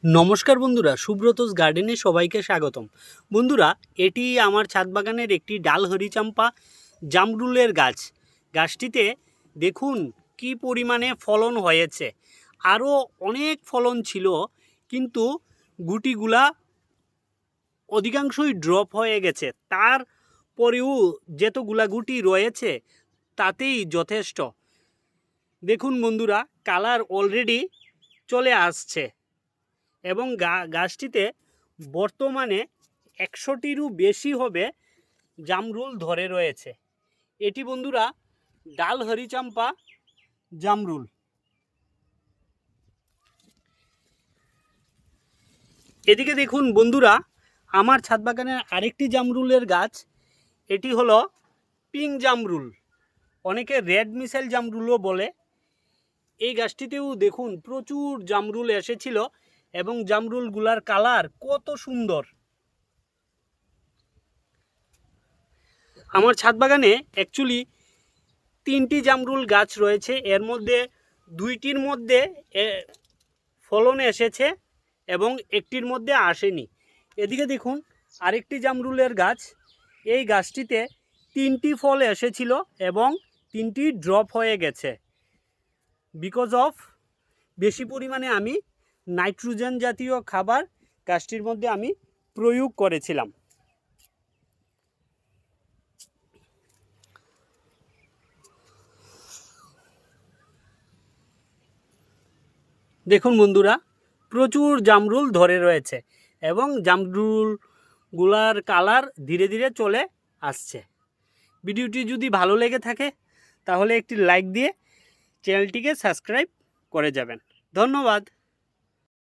নমস্কার বন্ধুরা, সুব্রতস গার্ডেনে সবাইকে স্বাগতম। বন্ধুরা, এটি আমার ছাদ বাগানের একটি ডাল হরিচাম্পা জামরুলের গাছ। গাছটিতে দেখুন কি পরিমাণে ফলন হয়েছে। আরও অনেক ফলন ছিল, কিন্তু গুটিগুলা অধিকাংশই ড্রপ হয়ে গেছে। তারপরেও যেতগুলা গুটি রয়েছে তাতেই যথেষ্ট। দেখুন বন্ধুরা, কালার অলরেডি চলে আসছে এবং গাছটিতে বর্তমানে 100টিরও বেশি হবে জামরুল ধরে রয়েছে। এটি বন্ধুরা ডাল হরিচাম্পা জামরুল। এদিকে দেখুন বন্ধুরা, আমার ছাদ বাগানের আরেকটি জামরুলের গাছ। এটি হলো পিঙ্ক জামরুল, অনেকে রেড মিসাইল জামরুলও বলে। এই গাছটিতেও দেখুন প্রচুর জামরুল এসেছিল এবং জামরুলগুলার কালার কত সুন্দর। আমার ছাদ বাগানে অ্যাকচুয়ালি 3টি জামরুল গাছ রয়েছে, এর মধ্যে 2টির মধ্যে ফলন এসেছে এবং একটির মধ্যে আসেনি। এদিকে দেখুন আরেকটি জামরুলের গাছ। এই গাছটিতে 3টি ফল এসেছিল এবং 3টি ড্রপ হয়ে গেছে বিকজ অফ বেশি পরিমাণে আমি নাইট্রোজেন জাতীয় খাবার গাছটির মধ্যে আমি প্রয়োগ করেছিলাম। দেখুন বন্ধুরা, প্রচুর জামরুল ধরে রয়েছে এবং জামরুলগুলার কালার ধীরে ধীরে চলে আসছে। ভিডিওটি যদি ভালো লেগে থাকে তাহলে একটি লাইক দিয়ে চ্যানেলটিকে সাবস্ক্রাইব করে যাবেন। ধন্যবাদ।